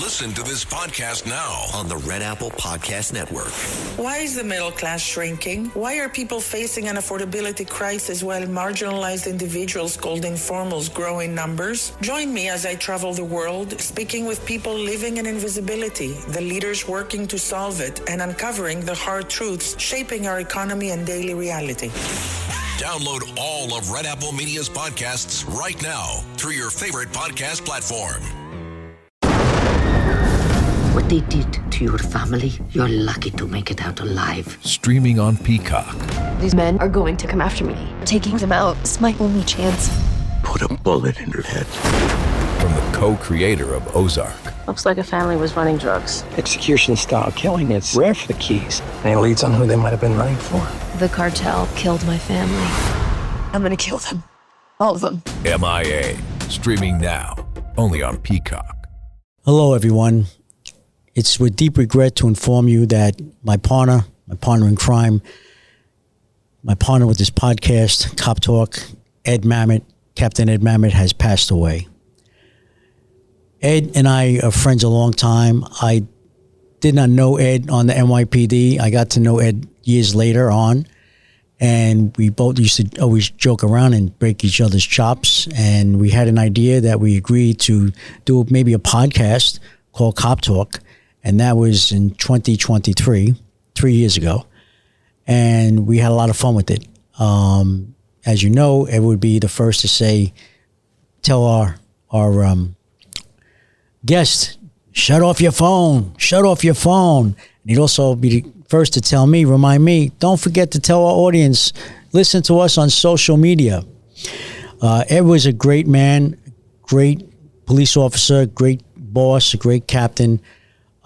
Listen to this podcast now on the Red Apple Podcast Network. Why is the middle class shrinking? Why are people facing an affordability crisis while marginalized individuals called informals grow in numbers? Join me as I travel the world, speaking with people living in invisibility, the leaders working to solve it, and uncovering the hard truths shaping our economy and daily reality. Download all of Red Apple Media's podcasts right now through your favorite podcast platform. What they did to your family, you're lucky to make it out alive. Streaming on Peacock. These men are going to come after me. Taking them out is my only chance. Put a bullet in her head. From the co-creator of Ozark. Looks like a family was running drugs. Execution-style killing, it's rare for the keys. And it leads on who they might have been running for. The cartel killed my family. I'm gonna kill them. All of them. MIA. Streaming now. Only on Peacock. Hello, everyone. It's with deep regret to inform you that my partner in crime, my partner with this podcast, Cop Talk, Ed Mamet, Captain Ed Mamet, has passed away. Ed and I are friends a long time. I did not know Ed on the NYPD. I got to know Ed years later on, and we both used to always joke around and break each other's chops, and we had an idea that we agreed to do maybe a podcast called Cop Talk. And that was in 2023, 3 years ago. And we had a lot of fun with it. As you know, Ed would be the first to tell our guest, shut off your phone. And he'd also be the first to tell me, remind me, don't forget to tell our audience, listen to us on social media. Ed was a great man, great police officer, great boss, a great captain.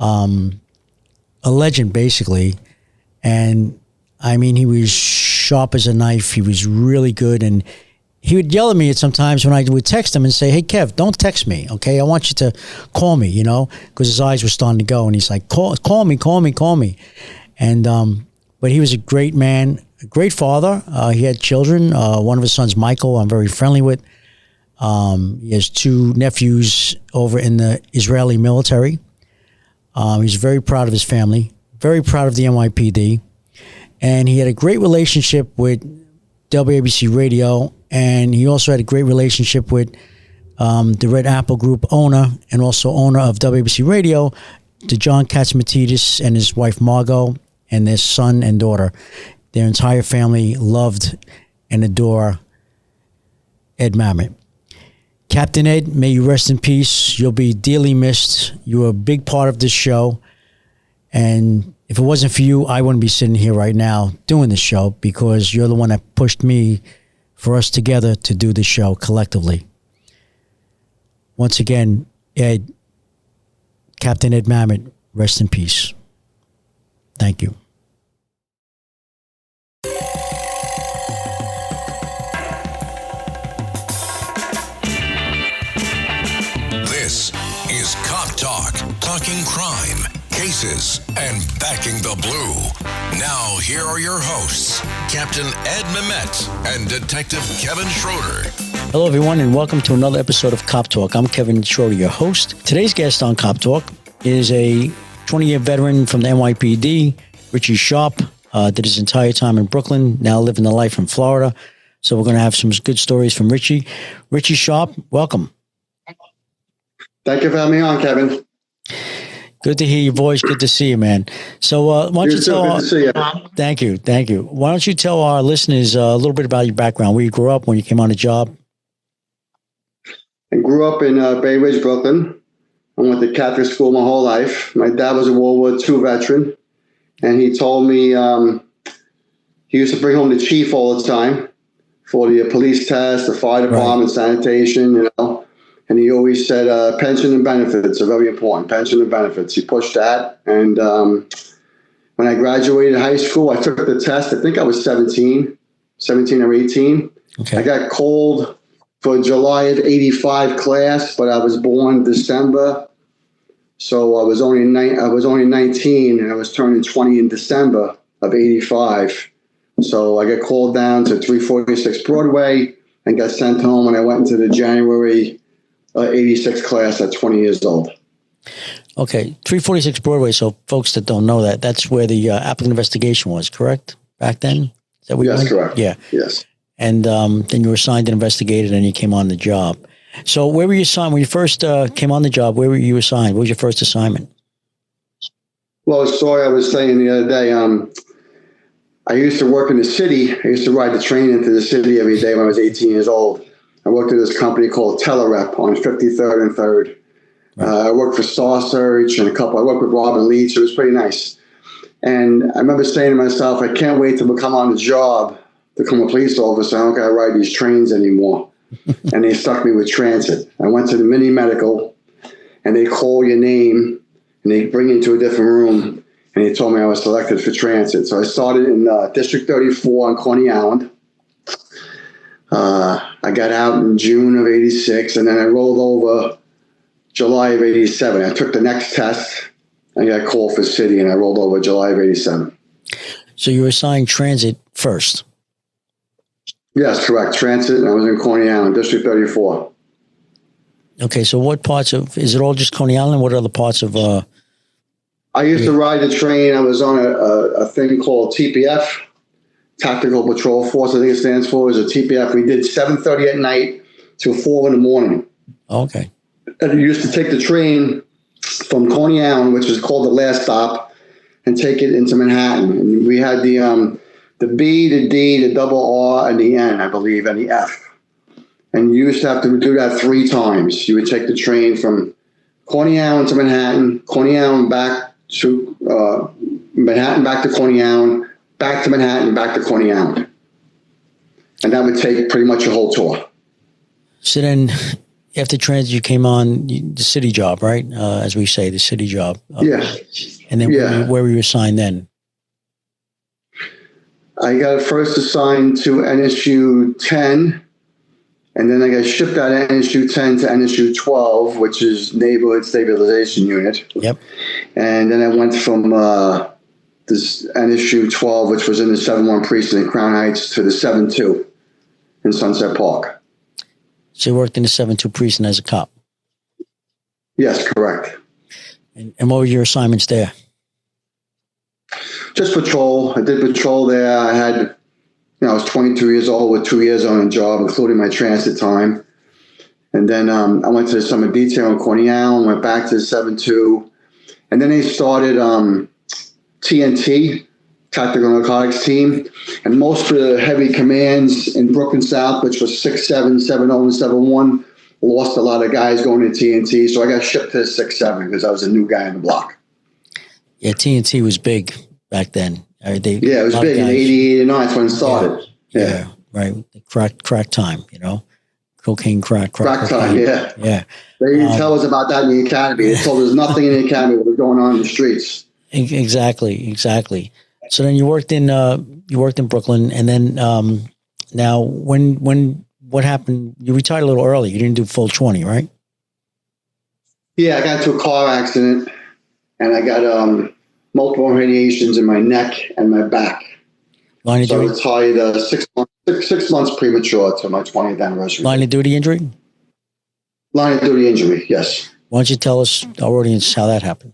A legend, basically. And I mean, he was sharp as a knife. He was really good. And he would yell at me at sometimes when I would text him and say, hey, Kev, don't text me. Okay. I want you to call me, because his eyes were starting to go. And he's like, call me. And, but he was a great man, a great father. He had children. One of his sons, Michael, I'm very friendly with. He has two nephews over in the Israeli military. He's very proud of his family, very proud of the NYPD, and he had a great relationship with WABC Radio, and he also had a great relationship with the Red Apple Group owner and also owner of WABC Radio, to John Katzmatidis and his wife Margot and their son and daughter. Their entire family loved and adore Ed Mamet. Captain Ed, may you rest in peace. You'll be dearly missed. You were a big part of this show. And if it wasn't for you, I wouldn't be sitting here right now doing this show, because you're the one that pushed me for us together to do this show collectively. Once again, Ed, Captain Ed Mamet, rest in peace. Thank you. This is Cop Talk, talking crime, cases, and backing the blue. Now, here are your hosts, Captain Ed Mamet and Detective Kevin Schroeder. Hello, everyone, and welcome to another episode of Cop Talk. I'm Kevin Schroeder, your host. Today's guest on Cop Talk is a 20-year veteran from the NYPD, Richie Sharp. Did his entire time in Brooklyn, now living the life in Florida. So we're going to have some good stories from Richie. Richie Sharp, welcome. Thank you for having me on, Kevin. Good to hear your voice. Good to see you, man. So why don't you tell good to see you. Thank you. Why don't you tell our listeners a little bit about your background, where you grew up, when you came on the job? I grew up in Bay Ridge, Brooklyn. I went to Catholic school my whole life. My dad was a World War II veteran, and he told me he used to bring home the chief all the time for the police test, the fire department, sanitation, And he always said pension and benefits are very important. Pension and benefits. He pushed that. And when I graduated high school, I took the test. I think I was 17 or 18. Okay. I got called for July of 85 class, but I was born December. So I was only 19, and I was turning 20 in December of 85. So I got called down to 346 Broadway and got sent home, and I went into the January 86 class at 20 years old. Okay, 346 Broadway. So folks that don't know that, that's where the applicant investigation was, correct? Back then? Is that where you Yes, went? correct. Yeah. Yes. And then you were assigned and investigated and you came on the job. So where were you assigned? When you first came on the job, where were you assigned? What was your first assignment? Well, a story I was saying the other day, I used to work in the city. I used to ride the train into the city every day when I was 18 years old. I worked at this company called Telerep on 53rd and 3rd. I worked for Star Search and I worked with Robin Leach. It was pretty nice. And I remember saying to myself, I can't wait to become on the job to become a police officer. I don't got to ride these trains anymore. And they stuck me with transit. I went to the mini medical and they call your name and they bring you to a different room. And they told me I was selected for transit. So I started in District 34 on Coney Island. I got out in June of 86 and then I rolled over July of 87. I took the next test. I got called for city and I rolled over July of 87. So you were assigned transit first? Yes, correct. Transit. And I was in Coney Island, District 34. Okay, so what parts of, is it all just Coney Island? What other parts of? I used to ride the train. I was on a thing called TPF, Tactical Patrol Force, I think it stands for, is a TPF. We did 7:30 at night till 4 in the morning. Okay. And we used to take the train from Coney Island, which is called the last stop, and take it into Manhattan. And we had the B, the D, the double R, and the N, I believe, and the F. And you used to have to do that 3 times. You would take the train from Coney Island to Manhattan, Coney Island back to Manhattan, back to Coney Island, back to Manhattan, back to Coney Island. And that would take pretty much a whole tour. So then after transit, you came on the city job, right? As we say, the city job. Yeah. And then where were you assigned then? I got first assigned to NSU 10, and then I got shipped out of NSU 10 to NSU 12, which is Neighborhood Stabilization Unit. Yep. And then I went from this NSU 12, which was in the 7-1 precinct in Crown Heights, to the 7-2 in Sunset Park. So you worked in the 7-2 precinct as a cop? Yes, correct. And what were your assignments there? Just patrol. I did patrol there. I had, I was 22 years old with 2 years on a job, including my transit time. And then I went to the summer detail in Coney Island, went back to the 7-2. And then they started TNT, Tactical Narcotics Team. And most of the heavy commands in Brooklyn South, which was 6-7, 7-0, and 7-1, lost a lot of guys going to TNT. So I got shipped to 6-7 because I was a new guy on the block. Yeah, TNT was big back then. It was big in 88, 89. That's when it started. Yeah. Right. Crack time, cocaine, crack time. Yeah. Yeah. They didn't tell us about that in the academy. They told us nothing in the academy what was going on in the streets. Exactly. So then you worked in Brooklyn, and then now what happened? You retired a little early. You didn't do full 20, right? Yeah, I got into a car accident, and I got multiple herniations in my neck and my back. Line of duty? So I retired 6 months premature to my 20th anniversary. Line of duty injury? Line of duty injury, yes. Why don't you tell us, our audience, how that happened?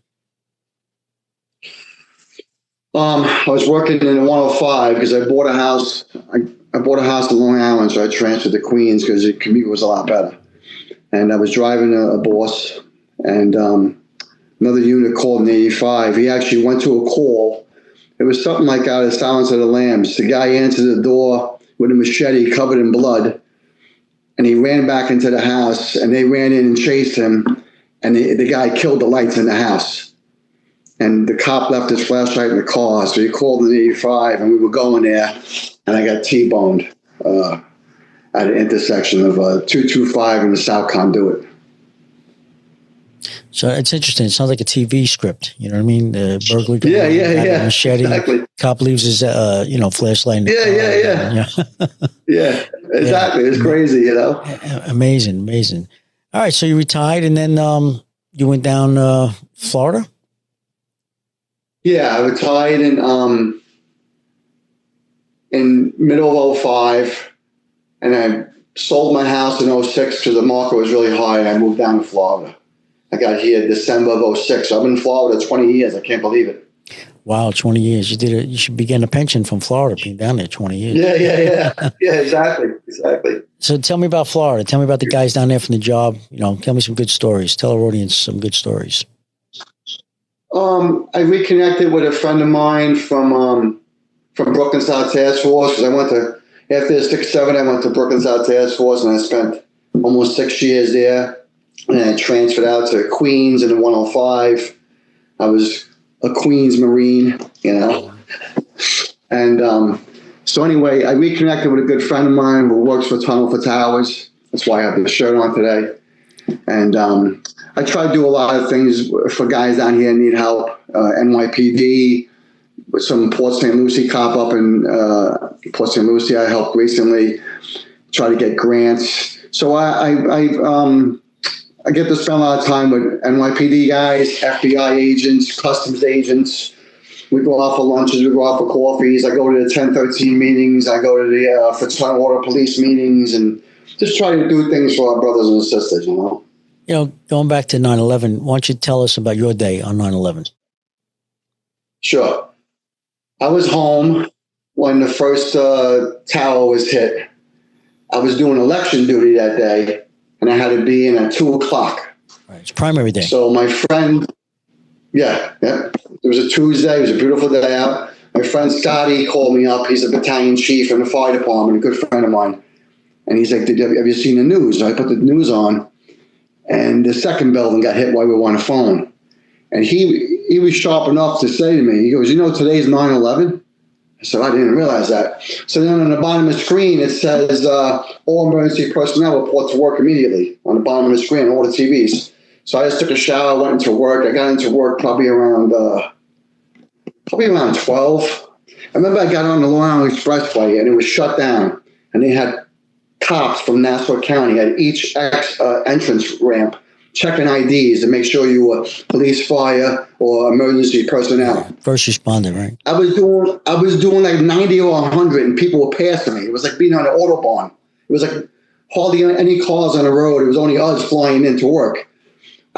I was working in 105 because I bought a house. I bought a house in Long Island, so I transferred to Queens because the commute was a lot better. And I was driving a boss, and another unit called in 85. He actually went to a call. It was something like out of Silence of the Lambs. The guy answered the door with a machete covered in blood, and he ran back into the house, and they ran in and chased him, and the guy killed the lights in the house. And the cop left his flashlight in the car, so he called in 85, and we were going there, and I got T-boned at an intersection of 225 and the South Conduit. So it's interesting. It sounds like a TV script. You know what I mean? The burglary. Yeah. Machete. Exactly. Cop leaves his, flashlight in the car. Yeah, exactly. It's crazy, Amazing. All right. So you retired, and then you went down Florida? Yeah, I retired in middle of 05, and I sold my house in 06 because the market was really high, and I moved down to Florida. I got here December of 06. So I've been in Florida 20 years. I can't believe it. Wow, 20 years. You should be getting a pension from Florida, being down there 20 years. Yeah. Yeah, exactly. So tell me about Florida. Tell me about the guys down there from the job. Tell me some good stories. Tell our audience some good stories. I reconnected with a friend of mine from Brooklyn South Task Force, because after the 6-7, I went to Brooklyn South Task Force, and I spent almost 6 years there. And I transferred out to Queens in the 105. I was a Queens Marine, And so anyway, I reconnected with a good friend of mine who works for Tunnel for Towers. That's why I have the shirt on today. And I try to do a lot of things for guys down here that need help. NYPD, with some Port St. Lucie cop up in Port St. Lucie I helped recently. Try to get grants. So I get to spend a lot of time with NYPD guys, FBI agents, customs agents. We go out for lunches, we go out for coffees. I go to the 1013 meetings. I go to the Fraternal Order Police meetings, and just try to do things for our brothers and sisters, Going back to 9/11, why don't you tell us about your day on 9/11? Sure. I was home when the first tower was hit. I was doing election duty that day, and I had to be in at 2:00. Right, it's primary day. So my friend, yeah. It was a Tuesday. It was a beautiful day out. My friend Scotty called me up. He's a battalion chief in the fire department, a good friend of mine. And he's like, have you seen the news? So I put the news on, and the second building got hit while we were on the phone. And he was sharp enough to say to me, he goes, today's 9/11? I said, I didn't realize that. So then on the bottom of the screen, it says, all emergency personnel report to work immediately on the bottom of the screen, all the TVs. So I just took a shower, went into work. I got into work probably around 12. I remember I got on the Long Island Expressway, and it was shut down. And they had cops from Nassau County at each entrance ramp checking IDs to make sure you were police, fire, or emergency personnel. First responder, right? I was doing like 90 or 100, and people were passing me. It was like being on an Autobahn. It was like hardly any cars on the road. It was only us flying into work.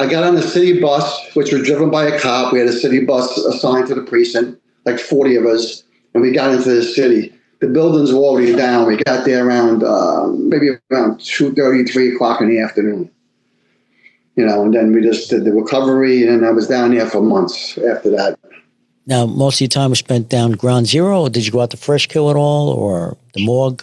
I got on a city bus, which was driven by a cop. We had a city bus assigned to the precinct, like 40 of us, and we got into the city. The buildings were already down. We got there around maybe around 2:30, 3 o'clock in the afternoon. And then we just did the recovery, and I was down there for months after that. Now, most of your time was spent down Ground Zero, or did you go out to Fresh Kill at all, or the morgue?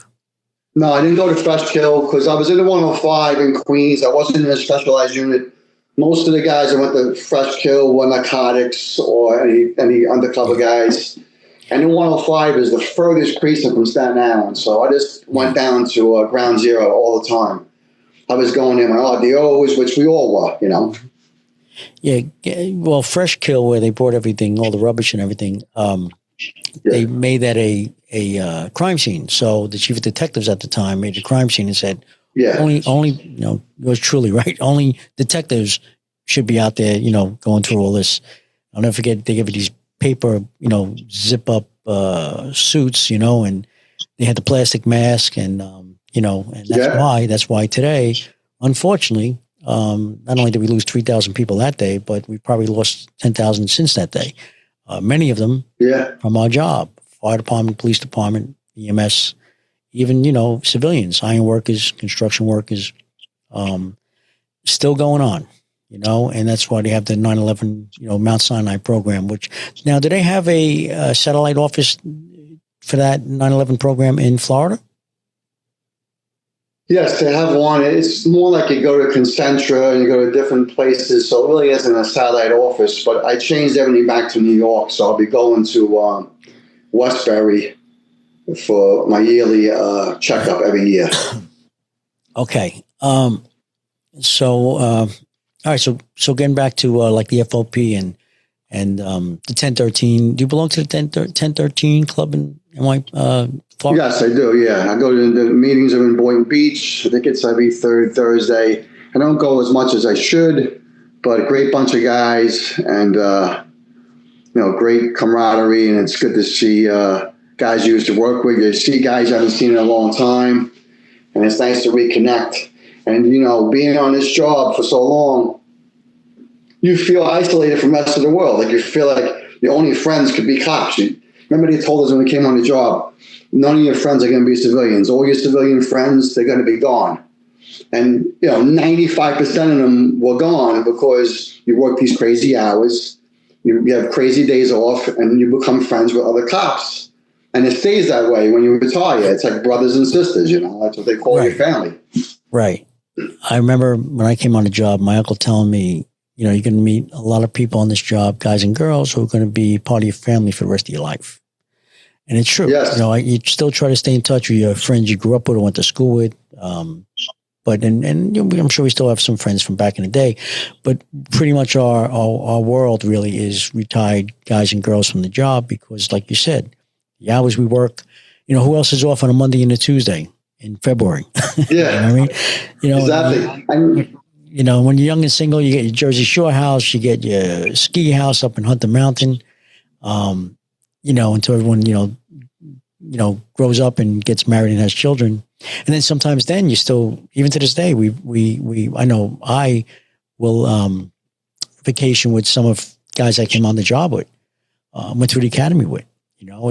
No, I didn't go to Fresh Kill because I was in the 105 in Queens. I wasn't in a specialized unit. Most of the guys that went to Fresh Kill were narcotics or any undercover guys. And the 105 is the furthest precinct from Staten Island. So I just went down to Ground Zero all the time. I was going in my RDOs, which we all were, Yeah, well, Fresh Kill, where they brought everything, all the rubbish and everything, they made that a crime scene. So the chief of detectives at the time made a crime scene and said, only yours truly, right? Only detectives should be out there, going through all this. I'll never forget, they give you these paper, zip up suits, and they had the plastic mask, and and that's why today, unfortunately, not only did we lose 3,000 people that day, but we probably lost 10,000 since that day. Many of them from our job, fire department, police department, EMS, even, civilians, iron workers, construction workers, still going on, and that's why they have the 9/11, Mount Sinai program, which now, do they have a satellite office for that 9/11 program in Florida? Yes, they have one. It's more like you go to Concentra and you go to different places. So it really isn't a satellite office, but I changed everything back to New York. So I'll be going to Westbury for my yearly checkup every year. Okay. All right. So getting back to like the FOP and the 1013, do you belong to the 1013 club in Florida? Yes, I do. Yeah, I go to the meetings in Boynton Beach. I think it's every third Thursday. I don't go as much as I should, but a great bunch of guys and great camaraderie, and it's good to see guys you used to work with. You see guys you haven't seen in a long time, and it's nice to reconnect. And being on this job for so long, you feel isolated from the rest of the world. Like you feel like your only friends could be cops. Remember they told us when we came on the job, none of your friends are going to be civilians. All your civilian friends, they're going to be gone. And, 95% of them were gone because you work these crazy hours, you have crazy days off, and you become friends with other cops. And it stays that way when you retire. It's like brothers and sisters, that's what they call your family. Right. I remember when I came on the job, my uncle telling me, you're going to meet a lot of people on this job, guys and girls, who are going to be part of your family for the rest of your life. And it's true. Yes. You still try to stay in touch with your friends you grew up with or went to school with. But I'm sure we still have some friends from back in the day. But pretty much our world really is retired guys and girls from the job because, like you said, the hours we work, who else is off on a Monday and a Tuesday in February? Yeah. You know what I mean? Exactly. When you're young and single, you get your Jersey Shore house, you get your ski house up in Hunter Mountain, until everyone, grows up and gets married and has children. And then sometimes then you still, even to this day, I know I will vacation with some of guys I came on the job with, went through the academy with,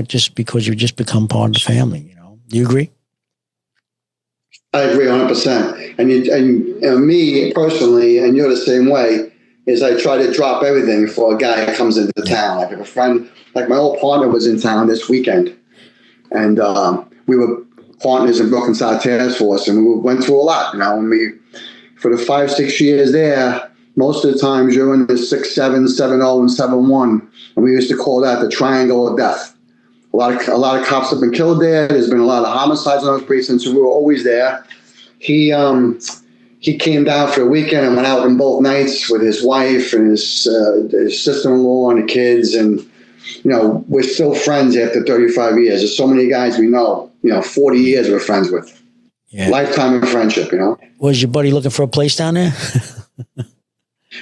just because you just become part of the family, Do you agree? I agree 100%. And me personally, and you're the same way, is I try to drop everything for a guy that comes into town. Like if a friend, like my old partner was in town this weekend, and we were partners in Brooklyn South Task Force, and we went through a lot. For the 5-6 years there, most of the times you're in the 6-7, 7-0, and 7-1, and we used to call that the triangle of death. A lot of cops have been killed there. There's been a lot of homicides in those precincts, so we were always there. He came down for the weekend and went out on both nights with his wife and his sister-in-law and the kids, and we're still friends after 35 years. There's so many guys we know. 40 years we're friends with. Yeah. Lifetime of friendship. Was your buddy looking for a place down there?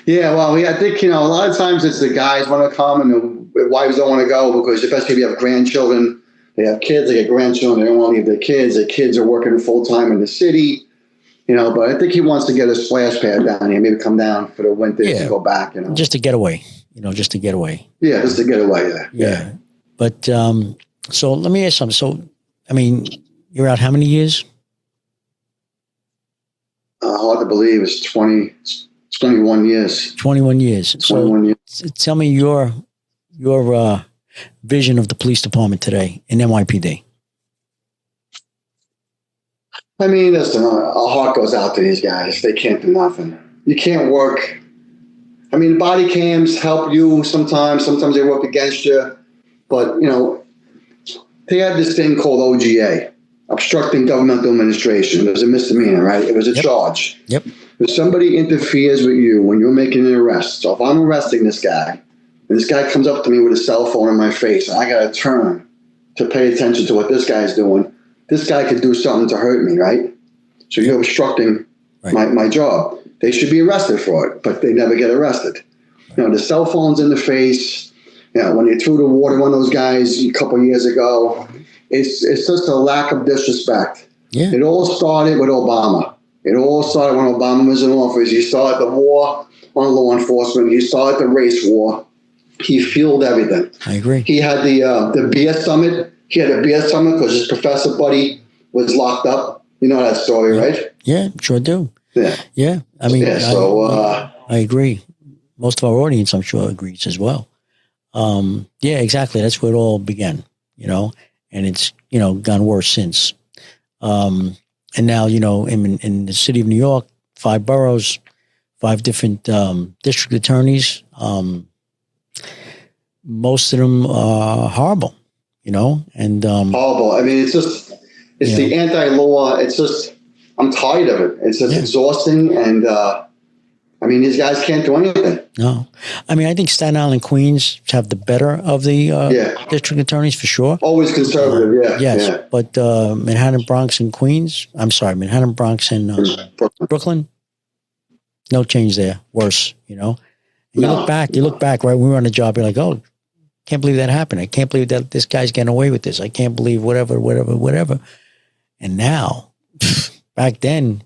Yeah, well, I think, a lot of times it's the guys want to come and the wives don't want to go because especially if you have grandchildren, they have kids, they get grandchildren, they don't want to leave their kids. Their kids are working full-time in the city, but I think he wants to get a splash pad down here, maybe come down for the winter to go back, Just to get away, just to get away. Yeah, just to get away, yeah. But, so let me ask something. So, you're out how many years? Hard to believe. It's 21 years. 21 years. 21 years. Tell me your vision of the police department today in NYPD. Listen, our heart goes out to these guys. They can't do nothing. You can't work. Body cams help you sometimes. Sometimes they work against you. But, they had this thing called OGA, obstructing governmental administration. It was a misdemeanor, right? It was a charge. Yep. If somebody interferes with you when you're making an arrest, so if I'm arresting this guy, and this guy comes up to me with a cell phone in my face, and I got to turn to pay attention to what this guy's doing, this guy could do something to hurt me, right? So you're obstructing my job. They should be arrested for it, but they never get arrested. The cell phone's in the face. When they threw the water on those guys a couple of years ago, it's just a lack of disrespect. Yeah. It all started with Obama. It all started when Obama was in office. He started the war on law enforcement. He started the race war. He fueled everything. I agree. He had the beer summit. He had a beer summit because his professor buddy was locked up. You know that story, right? Yeah, sure do. Yeah. Yeah. I agree. Most of our audience, I'm sure, agrees as well. Yeah, exactly. That's where it all began, and it's, gone worse since. And now, in the city of New York, 5 boroughs, 5 different district attorneys. Most of them are horrible, and horrible. It's the anti-law. It's just, I'm tired of it. It's just exhausting, and these guys can't do anything. No, I think Staten Island and Queens have the better of the district attorneys for sure. Always conservative, Yes, yeah. But Manhattan, Bronx, and Queens. I'm sorry, Manhattan, Bronx, and Brooklyn. No change there. Worse, You look back, right? When we were on the job, you're like, oh, can't believe that happened. I can't believe that this guy's getting away with this. I can't believe whatever. And now, back then,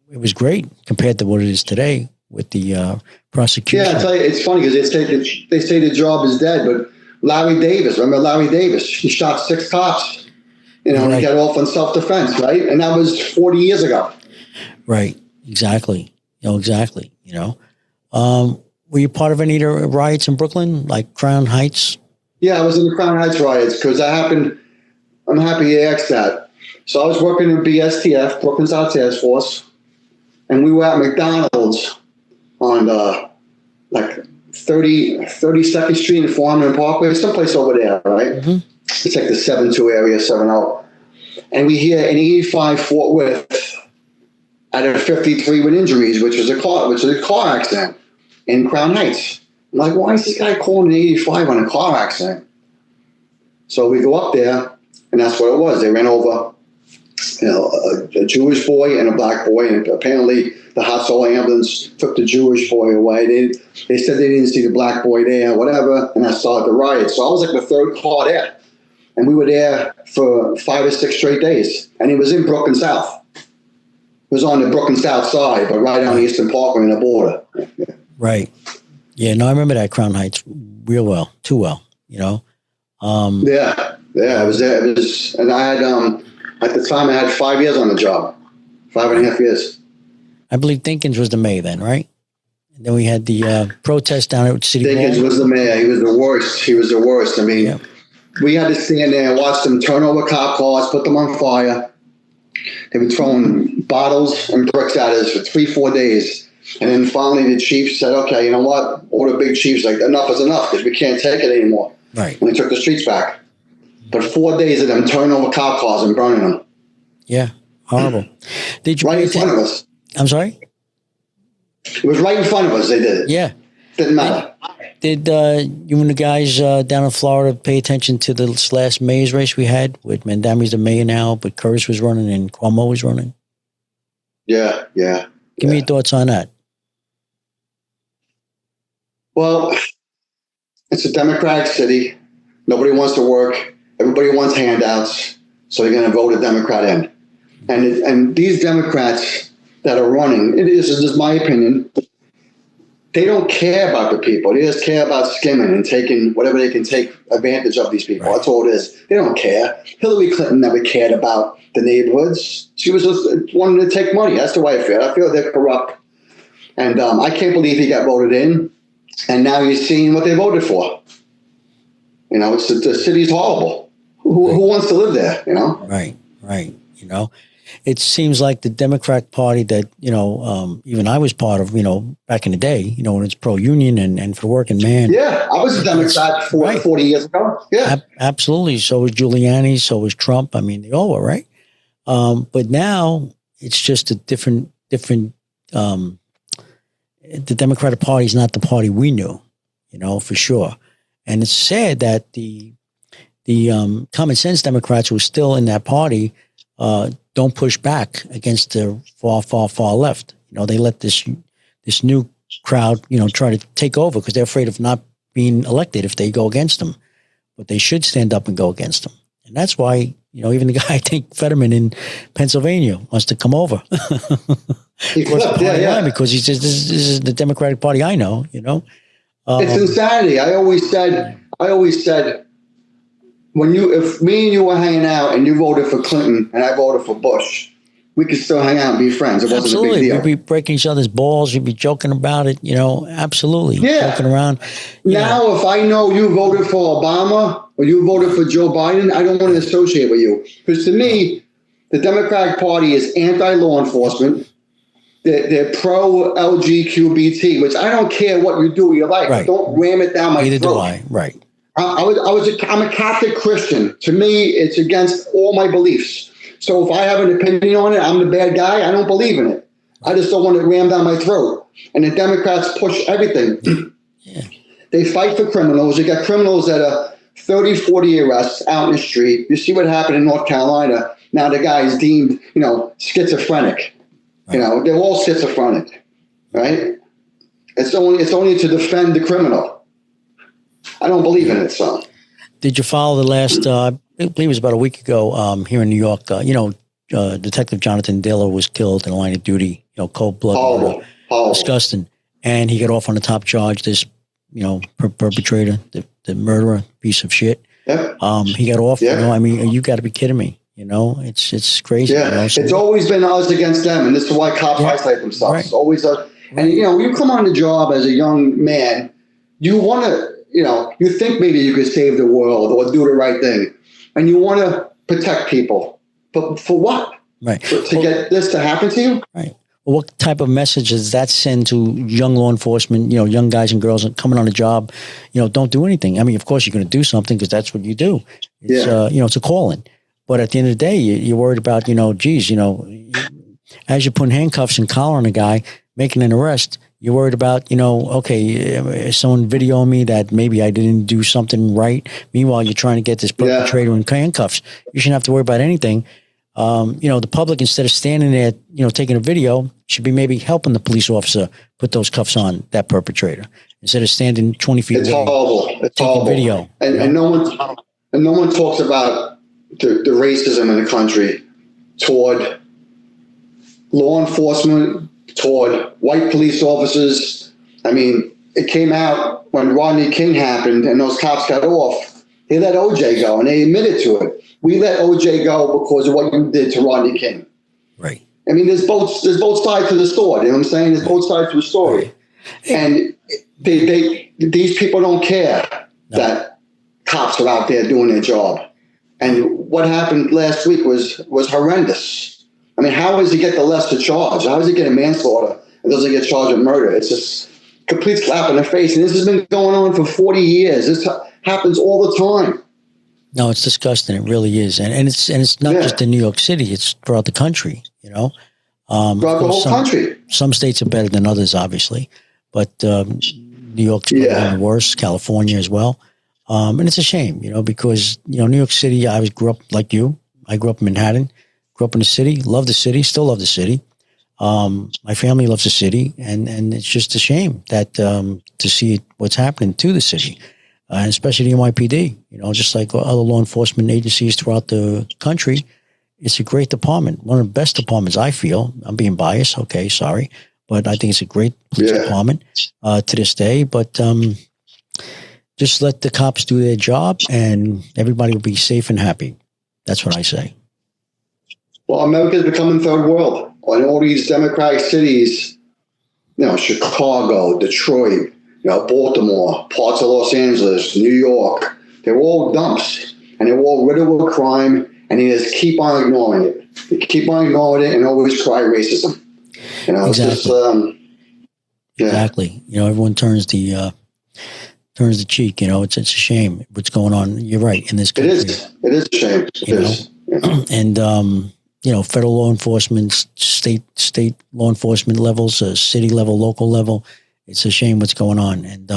it was great compared to what it is today. with the prosecution. Yeah, I tell you, it's funny because they say the job is dead, but Larry Davis, remember Larry Davis? He shot 6 cops, and he got off on self-defense, right? And that was 40 years ago. Right, exactly. Exactly. Were you part of any of the riots in Brooklyn, like Crown Heights? Yeah, I was in the Crown Heights riots because I'm happy you asked that. So I was working in BSTF, Brooklyn South Task Force, and we were at McDonald's on 32nd Street and Foreman Parkway, someplace over there, right? Mm-hmm. It's like the 7-2 area, 7-0. And we hear an 85 Fort Worth out of 53 with injuries, which was a car accident in Crown Heights. I'm like, why is this guy calling an 85 on a car accident? So we go up there, and that's what it was. They ran over a Jewish boy and a black boy, and apparently the hot soul ambulance took the Jewish boy away. They said they didn't see the black boy there, whatever, and that started the riot. So I was like the third car there, and we were there for 5 or 6 straight days, and it was in Brooklyn South. It was on the Brooklyn South side, but right on Eastern Parkway in the border. Right. Yeah, no, I remember that Crown Heights real well, too well, Yeah, I was there. It was, and I had, at the time, I had 5 years on the job, 5.5 years. I believe Dinkins was the mayor then, right? And then we had the protest down at City Hall. Dinkins was the mayor. He was the worst. I mean, we had to stand there and watch them turn over cop cars, put them on fire. They were throwing bottles and bricks at us for 3-4 days. And then finally the chief said, okay, you know what? All the big chiefs like, enough is enough because we can't take it anymore. Right. And they took the streets back. But 4 days of them turning over cop cars and burning them. Yeah, horrible. Did you right in front of us. I'm sorry? It was right in front of us. They did it. Yeah. Didn't matter. Did you and the guys down in Florida pay attention to the last mayor's race we had with Mandami's the mayor now, but Curtis was running and Cuomo was running? Yeah. Give me your thoughts on that. Well, it's a Democratic city. Nobody wants to work. Everybody wants handouts. So they're going to vote a Democrat in. And these Democrats that are running, this is my opinion, they don't care about the people. They just care about skimming and taking whatever they can take advantage of these people. Right. That's all it is. They don't care. Hillary Clinton never cared about the neighborhoods. She was just wanting to take money. That's the way I feel. I feel they're corrupt. And I can't believe he got voted in. And now you're seeing what they voted for. The city's horrible. Who wants to live there, Right. It seems like the Democratic Party that, even I was part of, back in the day, when it's pro-union and for the working man. Yeah, I was a Democrat 40 years ago. Yeah. Absolutely. So was Giuliani. So was Trump. I mean, they all were, right? But now it's just a different the Democratic Party is not the party we knew, for sure. And it's sad that the common sense Democrats who are still in that party don't push back against the far left. They let this new crowd, try to take over because they're afraid of not being elected if they go against them. But they should stand up and go against them. And that's why, even the guy, I think Fetterman in Pennsylvania wants to come over. Because he says, this is the Democratic Party I know, it's insanity. I always said, if me and you were hanging out and you voted for Clinton and I voted for Bush, we could still hang out and be friends. It wasn't a big deal. We'd be breaking each other's balls. We'd be joking about it, absolutely. Yeah. Joking around. Now, if I know you voted for Obama or you voted for Joe Biden, I don't want to associate with you. Because to me, the Democratic Party is anti-law enforcement. They're pro-LGBT, which I don't care what you do with your life. Right. Don't ram it down my throat. Neither do I. Right. I'm a Catholic Christian. To me, it's against all my beliefs. So if I have an opinion on it, I'm the bad guy. I don't believe in it. I just don't want it rammed down my throat. And the Democrats push everything. Yeah. They fight for criminals. You got criminals that are 30, 40 arrests out in the street. You see what happened in North Carolina. Now the guy is deemed, schizophrenic. Right. They're all schizophrenic, right? It's only to defend the criminal. I don't believe in it, son. Did you follow the last, I believe it was about a week ago here in New York, Detective Jonathan Diller was killed in the line of duty, cold blood. Horrible. Disgusting. and he got off on the top charge. This, perpetrator, the murderer, piece of shit. Yep. He got off. I mean, you got to be kidding me. It's crazy. Yeah, it's always been us against them, and this is why cops isolate themselves. Right. It's always us. And you come on the job as a young man, you want to, you think maybe you could save the world or do the right thing, and you want to protect people, but for what? Right. To get this to happen to you? Right. Well, what type of message does that send to young law enforcement, young guys and girls coming on a job, don't do anything. I mean, of course, you're going to do something because that's what you do. It's, it's a calling. But at the end of the day, you're worried about, as you're putting handcuffs and collar on a guy, making an arrest, you're worried about, is someone videoing me that maybe I didn't do something right? Meanwhile, you're trying to get this perpetrator in handcuffs. You shouldn't have to worry about anything. The public, instead of standing there, taking a video, should be maybe helping the police officer put those cuffs on that perpetrator instead of standing 20 feet away. Horrible. It's horrible. Video. And no one talks about the racism in the country toward law enforcement, toward white police officers. I mean, it came out when Rodney King happened and those cops got off. They let OJ go, and they admitted to it. We let OJ go because of what you did to Rodney King. Right. I mean, there's both sides to the story. You know what I'm saying? There's both sides to the story. Right. And these people don't care that cops are out there doing their job. And what happened last week was horrendous. I mean, how does he get the lesser charge? How does he get a manslaughter and doesn't get charged with murder? It's just complete slap in the face. And this has been going on for 40 years. This happens all the time. No, it's disgusting. It really is. And it's not just in New York City. It's throughout the country, Throughout the whole country. Some states are better than others, obviously. But New York's probably worse, California as well. And it's a shame, because, New York City, I grew up like you. I grew up in Manhattan, grew up in the city, love the city, still love the city. My family loves the city. And it's just a shame that to see what's happening to the city. And especially the NYPD, just like other law enforcement agencies throughout the country, it's a great department. One of the best departments, I feel. I'm being biased. Okay, sorry. But I think it's a great police department to this day. But just let the cops do their job and everybody will be safe and happy. That's what I say. Well, America's becoming third world. In all these democratic cities, Chicago, Detroit, Baltimore, parts of Los Angeles, New York, they're all dumps and they're all riddled with crime, and they just keep on ignoring it. They keep on ignoring it and always cry racism. Exactly. It's just, Exactly. Everyone turns the cheek. It's a shame what's going on. You're right in this country. It is a shame. It is. And federal law enforcement, state law enforcement levels, city level, local level. It's a shame what's going on. And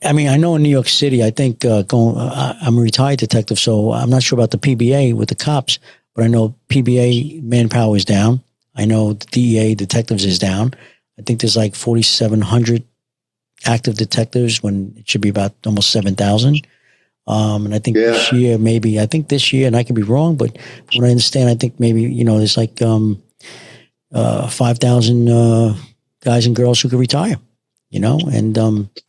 I know in New York City, I think I'm a retired detective, so I'm not sure about the PBA with the cops, but I know PBA manpower is down. I know the DEA detectives is down. I think there's like 4,700 active detectives when it should be about almost 7,000. And I think this year, and I could be wrong, but from what I understand, I think maybe, there's like 5,000 guys and girls who could retire. And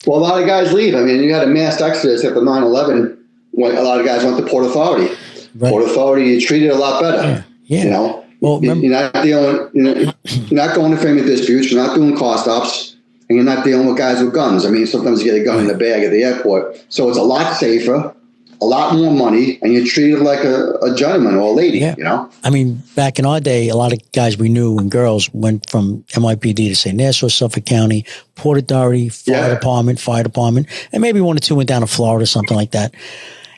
well, a lot of guys leave. I mean, you had a mass exodus after 9/11 when a lot of guys went to Port Authority. Right. Port Authority, you treated a lot better. Yeah. Well, you're not dealing. You're not going to family disputes. You're not doing car stops, and you're not dealing with guys with guns. I mean, sometimes you get a gun in the bag at the airport, so it's a lot safer, a lot more money, and you're treated like a gentleman or a lady. I mean, back in our day, a lot of guys we knew and girls went from NYPD to say Nassau, Suffolk County, Port Authority, fire department, and maybe one or two went down to Florida, something like that.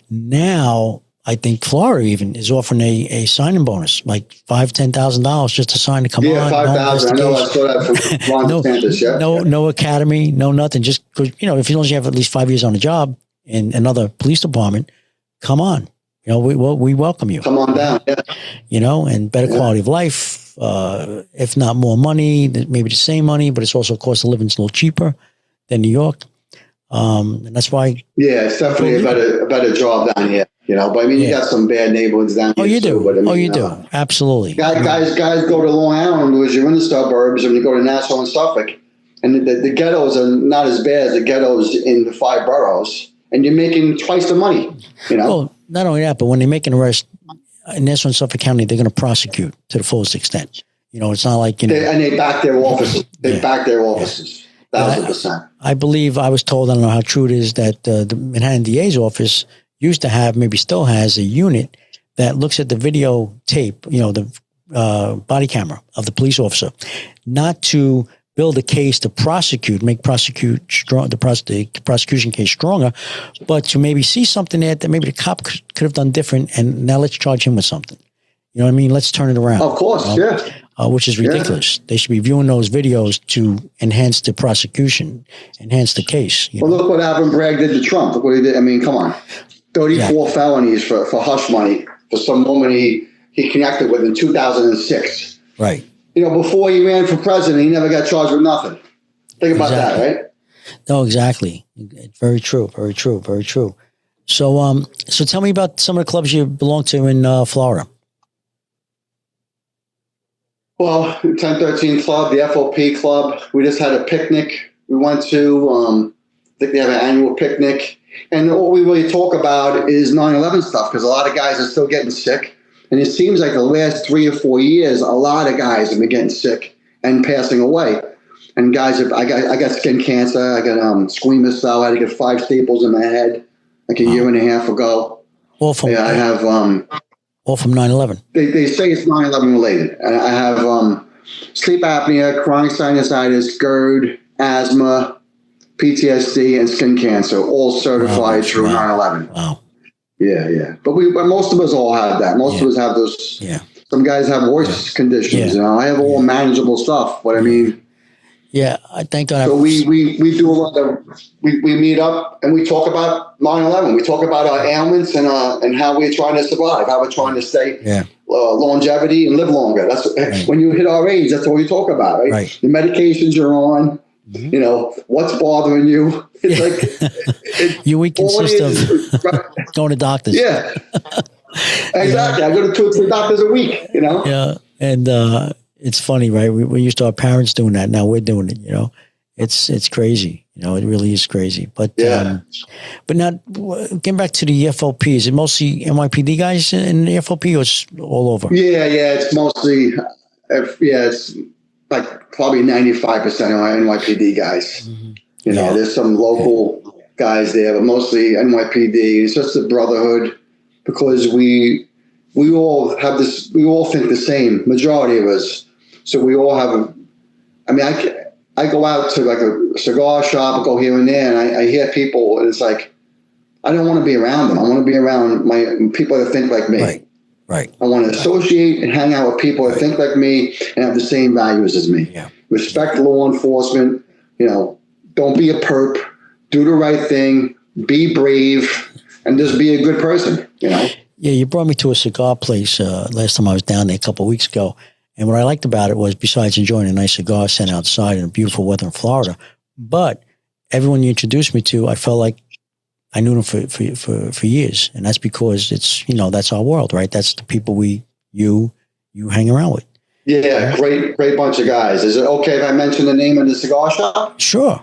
Now, I think Florida even is offering a signing bonus, like $5,000-$10,000 just to sign to come on. Yeah, $5,000. I know. I saw that from Ron DeSantis. No academy, no nothing. Just because if you have at least 5 years on the job in another police department, come on. We welcome you. Come on down. Yeah. And better quality of life. If not more money, maybe the same money, but it's also cost of living is a little cheaper than New York. And that's why. Yeah, it's definitely a better job down here. But I mean, you got some bad neighborhoods down here. Oh, you do. Too, but I mean, you do. Absolutely. Guys go to Long Island because you're in the suburbs, and you go to Nassau and Suffolk. And the ghettos are not as bad as the ghettos in the 5 boroughs. And you're making twice the money, you know? Well, not only that, but when they make an arrest in Nassau and Suffolk County, they're going to prosecute to the fullest extent. You know, it's not like, you know. And they back their offices. They back their offices. 1,000%. I believe, I was told, I don't know how true it is, that the Manhattan DA's office used to have, maybe still has, a unit that looks at the videotape, you know, the body camera of the police officer, not to build a case to prosecute, make the prosecution case stronger, but to maybe see something there that maybe the cop could have done different, and now let's charge him with something. You know what I mean? Let's turn it around. Of course, you know? yeah. Which is ridiculous. Yeah. They should be viewing those videos to enhance the prosecution, enhance the case. Well, look what Alvin Bragg did to Trump. Look what he did. I mean, come on. 34 felonies for hush money for some woman he connected with in 2006. Right. You know, before he ran for president, he never got charged with nothing. Think about that, right? No, exactly. Very true. Very true. Very true. So, so tell me about some of the clubs you belong to in Florida. Well, 1013 Club, the FOP Club. We just had a picnic. We went to, I think they have an annual picnic. And all we really talk about is 9/11 stuff, because a lot of guys are still getting sick. And it seems like the last 3 or 4 years, a lot of guys have been getting sick and passing away. And guys, I got skin cancer. I got squamous cell. I had to get 5 staples in my head like a year and a half ago. All from, I have all from 9/11. They say it's 9/11 related. And I have sleep apnea, chronic sinusitis, GERD, asthma, PTSD, and skin cancer, all certified through 9/11. Wow. Yeah. But most of us all have that. Most of us have those. Yeah. Some guys have voice conditions. You know, I have all manageable stuff. But I mean, yeah, I thank God. So we do a lot of we meet up and we talk about 9/11. We talk about our ailments and how we're trying to survive, how we're trying to stay longevity and live longer. That's when you hit our age. That's all you talk about, right? The medications you're on. Mm-hmm. You know, what's bothering you? It's like your week consists of going to doctors. Yeah, exactly. I go to 2 or 3 doctors a week. You know. Yeah, and it's funny, right? We used to have parents doing that. Now we're doing it. You know, it's crazy. You know, it really is crazy. But but now getting back to the FOP, is it mostly NYPD guys in the FOP, or it's all over? Yeah, it's mostly it's like probably 95% of our NYPD guys. Mm-hmm. You know, there's some local guys there, but mostly NYPD. It's just a brotherhood because we all have this. We all think the same. Majority of us. So we all have. I mean, I go out to like a cigar shop, go here and there, and I hear people, and it's like I don't want to be around them. I want to be around my people that think like me. Right. I want to associate and hang out with people that think like me and have the same values as me. Yeah. Respect law enforcement. You know, don't be a perp. Do the right thing. Be brave, and just be a good person. You know. Yeah, you brought me to a cigar place last time I was down there a couple of weeks ago, and what I liked about it was, besides enjoying a nice cigar sitting outside in beautiful weather in Florida, but everyone you introduced me to, I felt like I knew them for years, and that's because it's, you know, that's our world, right? That's the people you hang around with. Yeah, great bunch of guys. Is it okay if I mention the name of the cigar shop? Sure.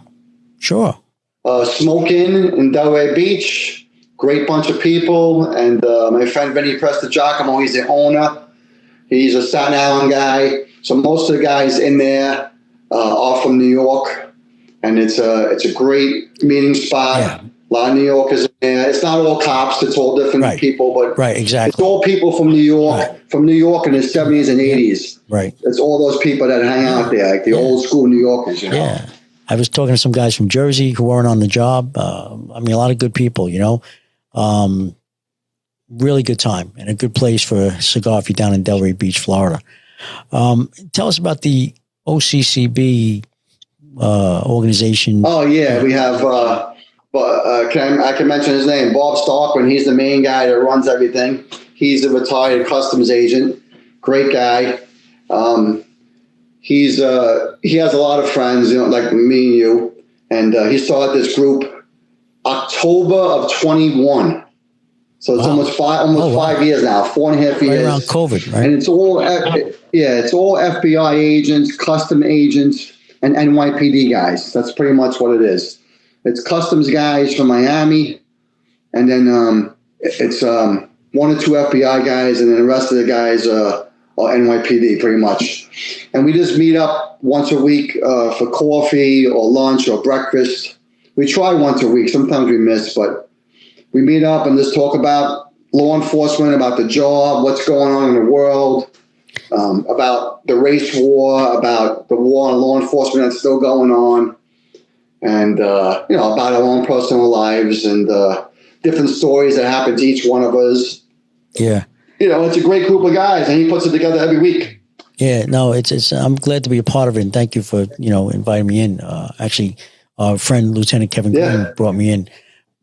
Smoke in Delray Beach. Great bunch of people, and my friend Vinny Prestigiacomo, he's the owner. He's a Staten Island guy. So most of the guys in there are from New York, and it's a great meeting spot. Yeah. A lot of New Yorkers in there. It's not all cops. It's all different people, but exactly. It's all people from New York, in the 70s and 80s. Right. It's all those people that hang out there, like the old school New Yorkers, you know. Yeah. I was talking to some guys from Jersey who weren't on the job. I mean, a lot of good people, you know. Really good time and a good place for a cigar if you're down in Delray Beach, Florida. Tell us about the OCCB organization. Oh, yeah. We have... I can mention his name, Bob Starkman. He's the main guy that runs everything. He's a retired customs agent. Great guy. He has a lot of friends, you know, like me and you. And he started this group October of 21. So it's almost 5 years now, 4.5 years. Right around COVID, right? And it's all FBI agents, custom agents, and NYPD guys. That's pretty much what it is. It's customs guys from Miami, and then it's 1 or 2 FBI guys, and then the rest of the guys are NYPD pretty much. And we just meet up once a week for coffee or lunch or breakfast. We try once a week. Sometimes we miss, but we meet up and just talk about law enforcement, about the job, what's going on in the world, about the race war, about the war on law enforcement that's still going on, and about our own personal lives and different stories that happen to each one of us. Yeah. It's a great group of guys, and he puts it together every week. Yeah, no, it's. I'm glad to be a part of it, and thank you for inviting me in. Actually, our friend Lieutenant Kevin Green brought me in,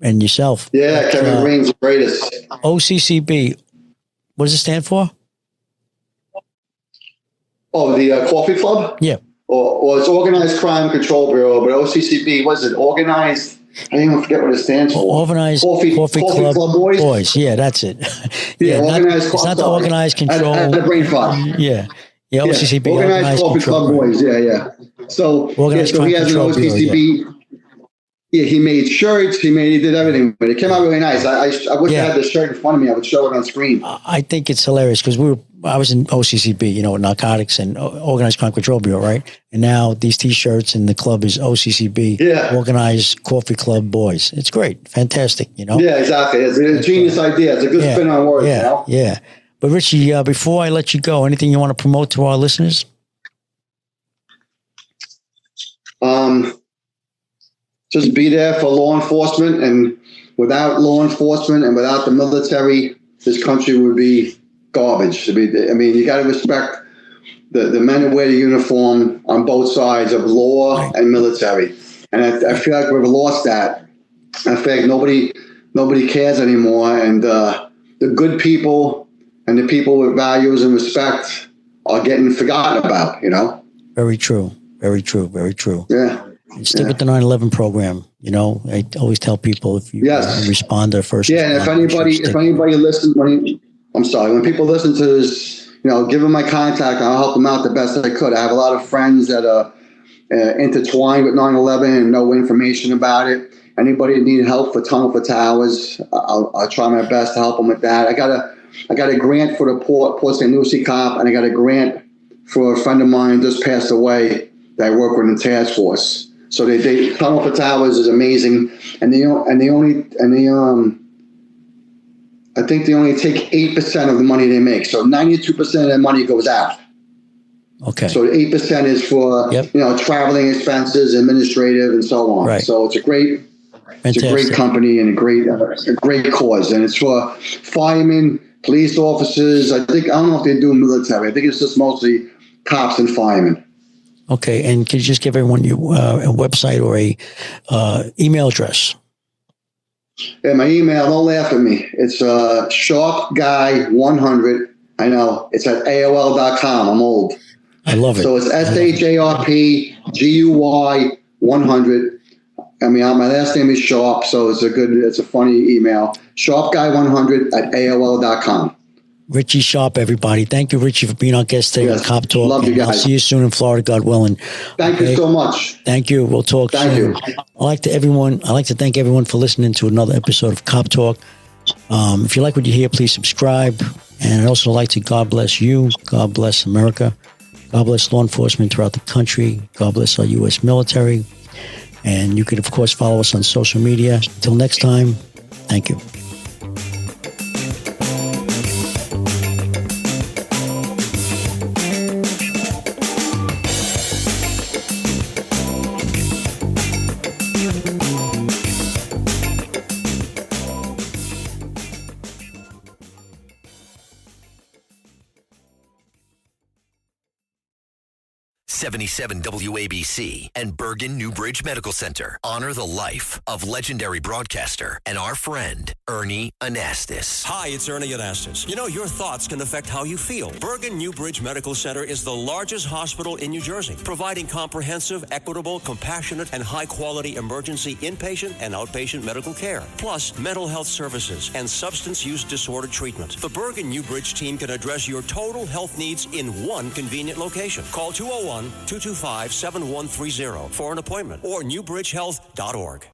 and yourself. Yeah, Kevin Green's the greatest. OCCB, what does it stand for? Oh, the Coffee Club? Yeah. Or it's Organized Crime Control Bureau, but OCCB, what is it? Organized, I didn't even forget what it stands for. Organized Coffee Club Boys. Yeah, that's it. Organized it's not the Organized Control. I had a brain fart. Yeah, OCCB. Organized Coffee Club Boys, yeah. So he has an OCCB. Yeah, he made shirts. He did everything, but it came out really nice. I wish I had the shirt in front of me. I would show it on screen. I think it's hilarious because I was in OCCB, narcotics and Organized Crime Control Bureau, right? And now these T-shirts and the club is OCCB, Organized Coffee Club Boys. It's great, fantastic, Yeah, exactly. It's a genius idea. It's a good spin on words. Yeah. But Richie, before I let you go, anything you want to promote to our listeners? Just be there for law enforcement, and without law enforcement and without the military, this country would be garbage. You got to respect the men who wear the uniform on both sides of law and military. And I feel like we've lost that. I feel like nobody cares anymore, and the good people and the people with values and respect are getting forgotten about. Very true. Very true. Very true. Yeah. Stick with the 9/11 program. I always tell people if you respond to first. Yeah, and if anybody listens, when people listen to this, give them my contact. I'll help them out the best I could. I have a lot of friends that are intertwined with 9/11 and know information about it. Anybody that needs help for Tunnel for Towers, I'll try my best to help them with that. I got a grant for the Port St. Lucie cop, and I got a grant for a friend of mine just passed away that I work with in the task force. So they Tunnel for Towers is amazing, and I think they only take 8% of the money they make. So 92% of their money goes out. Okay. So 8% is for traveling expenses, administrative, and so on. Right. So it's a great company and a great cause, and it's for firemen, police officers. I don't know if they do military. I think it's just mostly cops and firemen. Okay, and could you just give everyone your a website or a email address? Yeah, my email, don't laugh at me. It's sharpguy100. I know. It's at AOL.com. I'm old. I love it. So it's SHARPGUY 100. My last name is Sharp, so it's a funny email. Sharpguy100 at AOL.com. Richie Sharp, everybody. Thank you, Richie, for being our guest today on Cop Talk. Love you guys. I'll see you soon in Florida, God willing. Thank you so much. Thank you. We'll talk soon. Thank you. I'd like to thank everyone for listening to another episode of Cop Talk. If you like what you hear, please subscribe. And I'd also like to God bless you. God bless America. God bless law enforcement throughout the country. God bless our U.S. military. And you could, of course, follow us on social media. Until next time, thank you. .77 WABC and Bergen Newbridge Medical Center honor the life of legendary broadcaster and our friend, Ernie Anastas. Hi, it's Ernie Anastas. Your thoughts can affect how you feel. Bergen Newbridge Medical Center is the largest hospital in New Jersey, providing comprehensive, equitable, compassionate, and high-quality emergency inpatient and outpatient medical care, plus mental health services and substance use disorder treatment. The Bergen Newbridge team can address your total health needs in one convenient location. Call 201 221-225-7130 for an appointment or newbridgehealth.org.